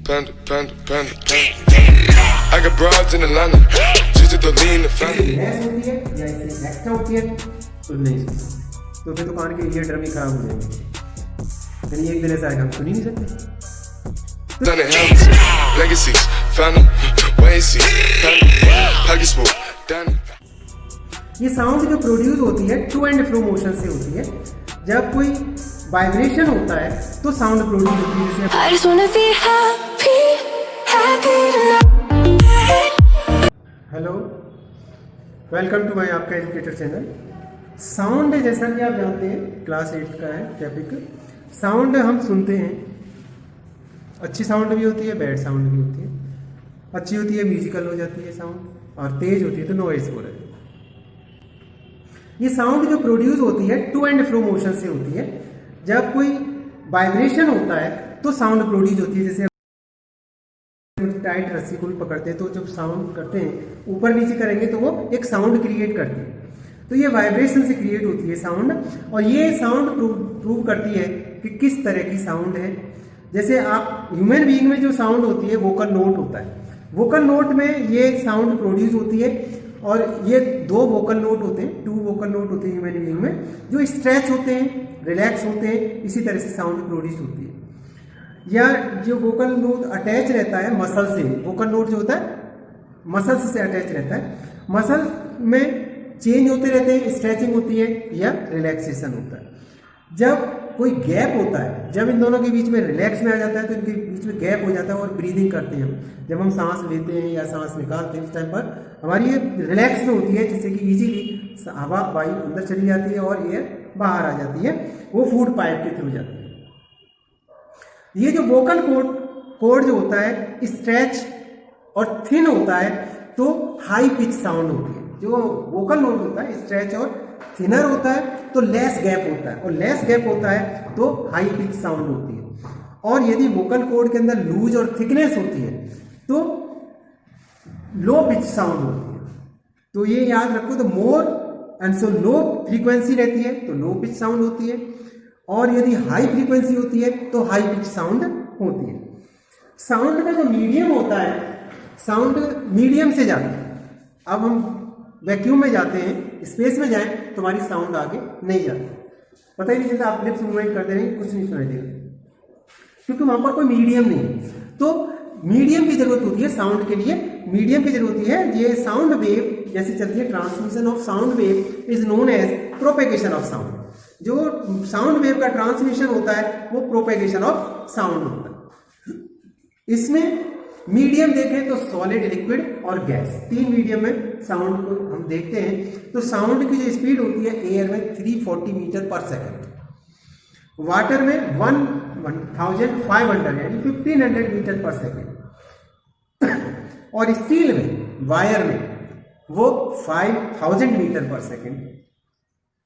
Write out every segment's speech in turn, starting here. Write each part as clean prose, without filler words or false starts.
panda, panda, panda, panda. I got broads in Atlanta, just to lean the family. Less होती है या इससे extra होती है तो नहीं सुन सकते, तो फिर तो कान के ईयर ड्रम ही खराब हो जाएंगे। यानी एक दिन ऐसा आएगा हम सुन ही नहीं सकते। Done it helps, legacies, found them, wait see, pockets full, done it. ये साउंड जो प्रोड्यूस होती है टू एंड फ्रो मोशन से होती है। जब कोई वाइब्रेशन होता है तो साउंड प्रोड्यूस होती है। जैसे I just wanna be happy, happy tonight. Hello, welcome to my आपका एजुकेटर चैनल। साउंड जैसा कि आप जानते हैं क्लास 8 का है टॉपिक। साउंड हम सुनते हैं, अच्छी साउंड भी होती है, बैड साउंड भी होती है। अच्छी होती है म्यूजिकल हो जाती है साउंड, और तेज होती है तो नॉइज हो रहा है। ये साउंड जो प्रोड्यूस होती है टू एंड फ्रो मोशन से होती है। जब कोई वाइब्रेशन होता है तो साउंड प्रोड्यूस होती है। जैसे टाइट रस्सी को भी पकड़ते हैं तो जब साउंड करते हैं ऊपर नीचे करेंगे तो वो एक साउंड क्रिएट करती है। तो ये वाइब्रेशन से क्रिएट होती है साउंड, और ये साउंड प्रूव करती है कि किस तरह की साउंड है। जैसे आप ह्यूमन बीइंग में जो साउंड होती है वोकल नोट होता है। वोकल नोट में ये साउंड प्रोड्यूस होती है, और ये दो वोकल नोट होते हैं, 2 वोकल नोट होते हैं ह्यूमन बीइंग में, जो स्ट्रेच होते हैं, रिलैक्स होते हैं, इसी तरह से साउंड प्रोड्यूस होती है। या जो वोकल नोट अटैच रहता है मसल से, वोकल नोट जो होता है मसल्स से अटैच रहता है, मसल में चेंज होते रहते हैं, स्ट्रेचिंग होती है या रिलैक्सेशन होता है। जब कोई गैप होता है, जब इन दोनों के बीच में रिलैक्स में आ जाता है तो इनके बीच में गैप हो जाता है और ब्रीदिंग करते हैं हम। जब हम सांस लेते हैं या सांस निकालते हैं उस टाइम पर हमारी ये रिलैक्स में होती है, जिससे कि इजीली हवा वायु अंदर चली जाती है और एयर बाहर आ जाती है, वो फूड पाइप के थ्रू जाती है। ये जो वोकल कोड जो होता है स्ट्रेच और थिन होता है तो हाई पिच साउंड होती है। जो वोकल नोट होता है स्ट्रेच और थिनर होता है तो लेस गैप होता है, और लेस गैप होता है तो हाई पिच साउंड होती है। और यदि वोकल कोड के अंदर लूज और थिकनेस होती है तो लो पिच साउंड होती है। तो ये याद रखो, तो more and so low frequency रहती है तो लो पिच साउंड होती है, और यदि हाई फ्रीक्वेंसी होती है तो हाई पिच साउंड होती है। साउंड का जो मीडियम होता है, साउंड मीडियम से जाता है। अब हम वैक्यूम में जाते हैं, स्पेस में जाएं तो हमारी साउंड आगे नहीं जाती, पता ही नहीं चलता, आप लिप्स मूवमेंट करते रहेंगे कुछ नहीं सुनाई देगा, क्योंकि वहां पर कोई मीडियम नहीं है। तो मीडियम की जरूरत होती है साउंड के लिए, मीडियम की जरूरत होती है। ये साउंड वेव जैसे चलती है, transmission of sound wave is known as propagation of sound. जो साउंड वेव का ट्रांसमिशन होता है वो प्रोपेगेशन ऑफ साउंड होता है। इसमें मीडियम देखें तो सॉलिड, लिक्विड और गैस, 3 मीडियम में साउंड को हम देखते हैं। तो साउंड की जो स्पीड होती है एयर में 340 मीटर पर सेकेंड, वाटर में 1500 यानी 1500 मीटर पर सेकेंड, और स्टील में, वायर में वो 5000 मीटर पर सेकेंड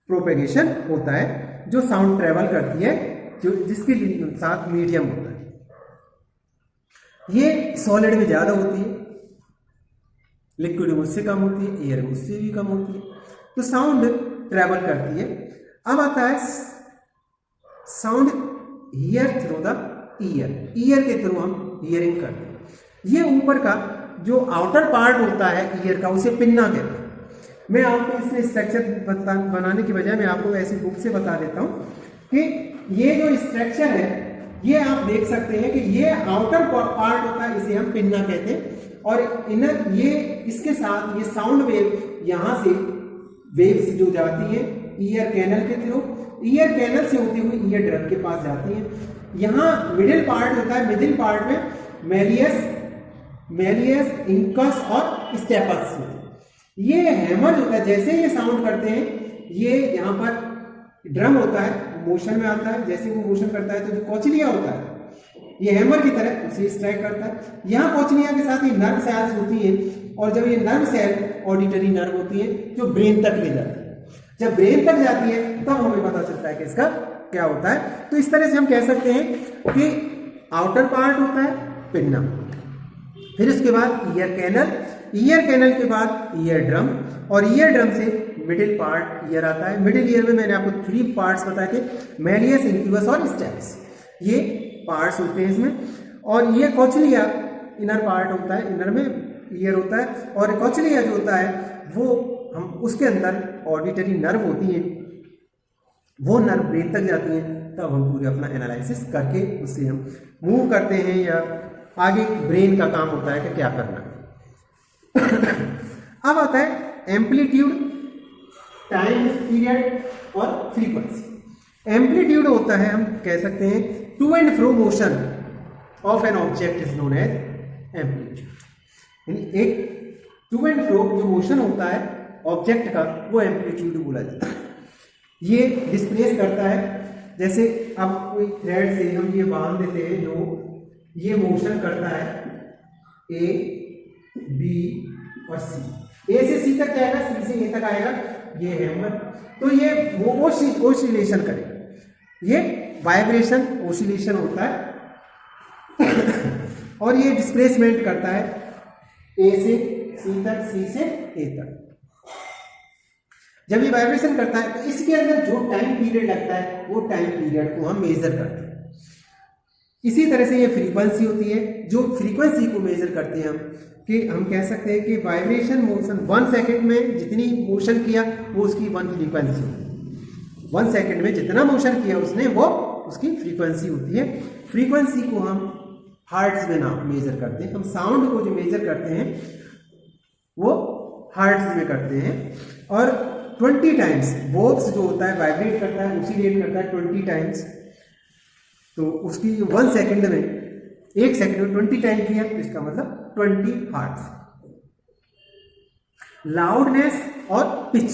प्रोपेगेशन होता है, जो साउंड ट्रेवल करती है, जो जिसके साथ मीडियम होता है। ये सॉलिड में ज्यादा होती है, लिक्विड में उससे कम होती है, एयर में उससे भी कम होती है। तो साउंड ट्रेवल करती है। अब आता है sound here through the year, year के थ्रू हम हियरिंग करते हैं। ये ऊपर का जो आउटर पार्ट होता है ईयर का, उसे पिन्ना कहते हैं। मैं आपको इसमें स्ट्रक्चर बनाने की बजाय मैं आपको ऐसी बुक से बता देता हूँ कि ये जो स्ट्रक्चर है ये आप देख सकते हैं कि ये आउटर पार्ट होता है, इसे हम पिन्ना कहते हैं, और इनर ये इसके साथ ये साउंड वेव यहाँ से वेव्स जो जाती है ईयर कैनल के थ्रू, ईयर कैनल से होती हुई ईयर ड्रम के पास जाती है। यहाँ मिडिल पार्ट होता है, मिडिल पार्ट में मेलियस, इंकस और स्टेपस होते हैं। ये हैमर होता है, जैसे ये साउंड करते हैं ये यहाँ पर ड्रम होता है, मोशन में आता है। जैसे वो मोशन करता है तो जो कोचलिया होता है ये हैमर की तरह उसे स्ट्राइक करता है। यहाँ कोचलिया के साथ ये नर्व सेल्स होती है, और जब ये नर्व सेल ऑडिटरी नर्व होती है जो ब्रेन तक ले जाती है। जब ब्रेन तक जाती है तब हमें पता चलता है कि इसका क्या होता है। तो इस तरह से हम कह सकते हैं कि आउटर पार्ट होता है पिन्ना, फिर उसके बाद ईयर कैनल, ईयर कैनल के बाद ईयर ड्रम, और ईयर ड्रम से मिडिल पार्ट ईयर आता है। मिडिल ईयर में मैंने आपको 3 पार्ट्स बताए थे, मेलियस, इंक्यूबस और स्टेप्स, ये पार्ट्स होते हैं इसमें। और ये कोचलिया इनर पार्ट होता है, इनर में ईयर होता है, और कोचलिया जो होता है वो हम उसके अंदर ऑडिटरी नर्व होती हैं, वो नर्व ब्रेन तक जाती हैं, तब हम पूरे अपना एनालिसिस करके उससे हम मूव करते हैं, या आगे ब्रेन का काम होता है कि क्या करना है। अब आता है एम्पलीट्यूड, टाइम पीरियड और फ्रीक्वेंसी। एम्पलीट्यूड होता है, हम कह सकते हैं to and fro motion of an object is known as amplitude. यानी एक टू एंड फ्रो जो मोशन होता है ऑब्जेक्ट का वो एम्पलीट्यूड बोला जाता है। ये डिस्प्लेस करता है, जैसे अब कोई थ्रेड से हम ये बांध देते हैं, जो ये मोशन करता है ए बी और सी, ए से सी तक जाएगा, सी से ए तक आएगा, ये हैमर, तो ये ओसिलेशन करेगा, ये वाइब्रेशन ओसिलेशन होता है। और ये डिस्प्लेसमेंट करता है ए से सी तक, सी से ए तक। जब ये वाइब्रेशन करता है तो इसके अंदर जो टाइम पीरियड लगता है वो टाइम पीरियड को हम मेजर करते हैं। इसी तरह से ये फ्रीक्वेंसी होती है, जो फ्रीक्वेंसी को मेजर करते हैं हम, कि हम कह सकते हैं कि वाइब्रेशन मोशन 1 सेकंड में जितनी मोशन किया वो उसकी 1 फ्रीक्वेंसी होती है। 1 सेकंड में जितना मोशन किया उसने वो उसकी फ्रीक्वेंसी होती है। फ्रीक्वेंसी को हम हर्ट्ज में ना मेजर करते हैं, हम साउंड को जो मेजर करते हैं वो हर्ट्ज में करते हैं। और 20 टाइम्स वोब्स जो होता है वाइब्रेट करता है, ऑसिलेट करता है 20 टाइम्स, तो उसकी 1 सेकंड में, 1 सेकंड में 20 टाइम किया तो इसका मतलब 20 हर्ट्ज। लाउडनेस और पिच,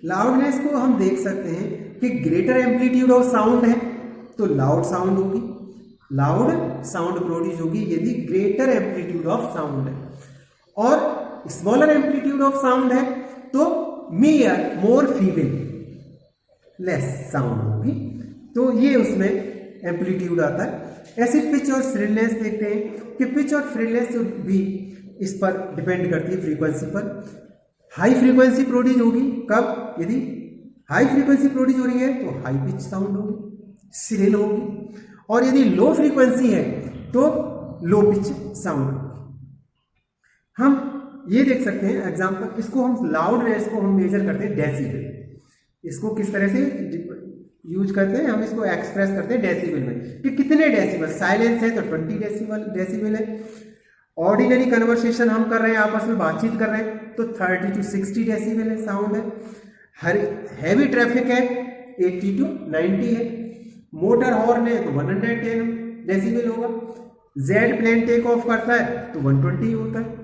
लाउडनेस को हम देख सकते हैं कि ग्रेटर एम्पलीट्यूड ऑफ साउंड है तो लाउड साउंड होगी, लाउड साउंड प्रोड्यूस होगी यदि ग्रेटर एम्पलीट्यूड ऑफ साउंड है, और स्मॉलर एम्पलीट्यूड ऑफ साउंड है तो मोर फीबल लेस साउंड होगी, तो ये उसमें एम्पलीट्यूड आता है। ऐसे पिच और श्रिलनेस देखते हैं कि पिच और श्रिलनेस भी इस पर डिपेंड करती है फ्रीक्वेंसी पर। हाई फ्रीक्वेंसी प्रोड्यूस होगी कब, यदि हाई फ्रीक्वेंसी प्रोड्यूस हो रही है तो हाई पिच साउंड होगी, श्रिल होगी, और यदि लो फ्रीक्वेंसी है तो लो पिच साउंड होगी। हम ये देख सकते हैं एग्जांपल, इसको हम लाउडनेस को हम मेजर करते हैं डेसिबल। इसको किस तरह से यूज करते हैं, हम इसको एक्सप्रेस करते हैं डेसिबल में कि कितने डेसिबल। साइलेंस है तो 20 डेसिबल है, ऑर्डिनरी कन्वर्सेशन हम कर रहे हैं, आपस में बातचीत कर रहे हैं तो 30 to 60 डेसिबल है साउंड है। हर हैवी ट्रैफिक है 80 to 90 है, मोटर हॉर्न है तो 110 डेसिबल होगा, जेड प्लेन टेक ऑफ करता है तो 120 होता है।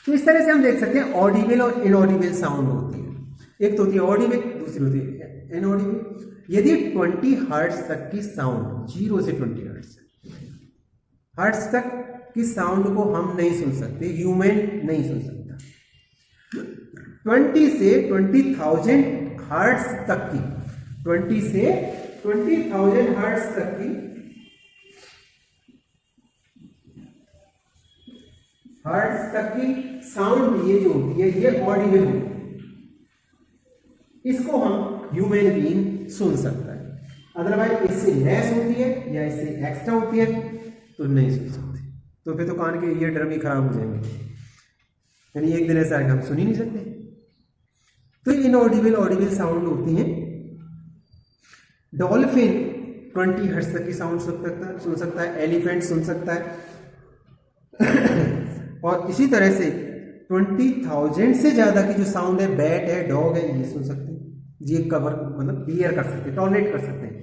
तो इस तरह से हम देख सकते हैं ऑडिबल और इनऑडिबल साउंड होती है। एक तो होती है ऑडिबल, दूसरी होती है इनऑडिबल। यदि 20 हर्ट्ज तक की साउंड, 0 से 20 हर्ट्ज तक की साउंड को हम नहीं सुन सकते, ह्यूमन नहीं सुन सकता। 20 से 20,000 हर्ट्ज तक की, 20 से 20,000 हर्ट्ज तक की हर्ट्ज तक की साउंड ये जो होती है ये ऑडिबल होती है, इसको हम ह्यूमन बीइंग सुन सकता है। अदरवाइज इससे लेस होती है या इससे एक्स्ट्रा होती है तो नहीं सुन सकते, तो फिर तो कान के ईयर ड्रम ही खराब हो जाएंगे, यानी एक दिन ऐसा हम सुन ही नहीं सकते। तो इनऑडिबल ऑडिबल साउंड होती हैं। डॉल्फिन 20 हर्ट्ज तक की साउंड सुन सकता है, एलिफेंट सुन सकता है और इसी तरह से 20,000 से ज्यादा की जो साउंड है, बैट है, डॉग है, ये सुन सकते हैं, ये कवर मतलब बियर कर सकते हैं, टॉलरेट कर सकते हैं,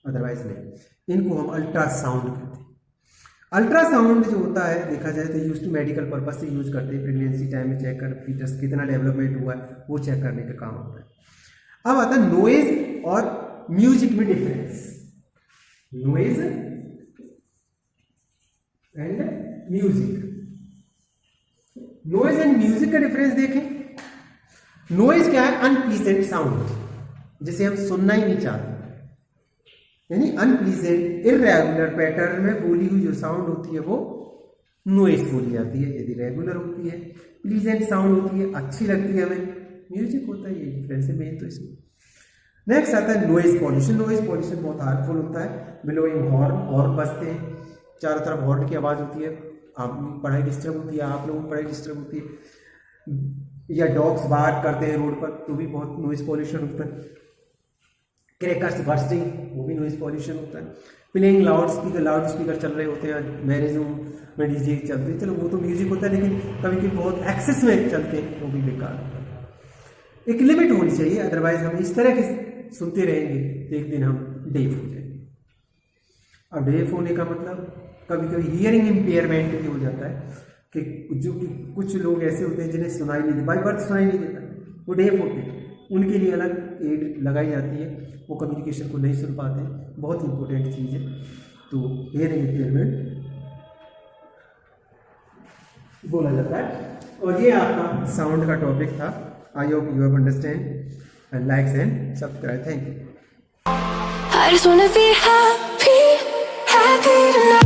अदरवाइज नहीं। इनको हम अल्ट्रासाउंड कहते हैं। अल्ट्रासाउंड जो होता है देखा जाए तो यूज टू मेडिकल पर्पज से यूज करते हैं, प्रेगनेंसी टाइम में चेक कर फीटस कितना डेवलपमेंट हुआ है वो चेक करने का काम होता है। अब आता है नॉइज और म्यूजिक में difference. Noise and music, noise and music का डिफरेंस देखें। नॉइज क्या है, अनप्लीजेंट साउंड जिसे हम सुनना ही नहीं चाहते, यानी अनप्लीजेंट इररेगुलर पैटर्न में बोली हुई जो साउंड होती है वो नॉइज बोली जाती है। यदि रेगुलर होती है, प्लीजेंट साउंड होती है, अच्छी लगती है हमें, म्यूजिक होता है। ये डिफरेंस है मेन तो इसमें। नेक्स्ट आता है नॉइज पॉल्यूशन। नॉइज पॉल्यूशन बहुत हार्मफुल होता है। बिलोइंग हॉर्न बजते हैं, चारों तरफ हॉर्न की आवाज़ होती है, आप पढ़ाई डिस्टर्ब होती है, आप लोगों की पढ़ाई डिस्टर्ब होती है, या डॉग्स बार्क करते हैं रोड पर तो भी बहुत नॉइज़ पॉल्यूशन होता है, क्रैकर्स बर्स्टिंग वो भी नॉइज़ पॉल्यूशन होता है, प्लेइंग लाउड स्पीकर चल रहे होते हैं, मैरिज में डीजे चलते हैं, चलो वो तो म्यूजिक होता है, लेकिन कभी कभी बहुत एक्सेस में चलते हैं वो भी बेकार होता है। एक लिमिट होनी चाहिए, अदरवाइज हम इस तरह के सुनते रहेंगे तो एक दिन हम डेफ हो जाएंगे। अब डेफ होने का मतलब कभी कभी हियरिंग इम्पेयरमेंट भी हो जाता है कि कुछ लोग ऐसे होते हैं जिन्हें सुनाई नहीं देता, बाई बर्थ सुनाई नहीं देता, वो डेफ होते हैं, उनके लिए अलग एड लगाई जाती है, वो कम्युनिकेशन को नहीं सुन पाते, बहुत इंपॉर्टेंट चीज़ है। तो हियरिंग इम्पेयरमेंट बोला जाता है। और ये आपका साउंड का टॉपिक था। I hope you have understand and likes and subscribe. Thank you. I just wanna be happy, happy tonight.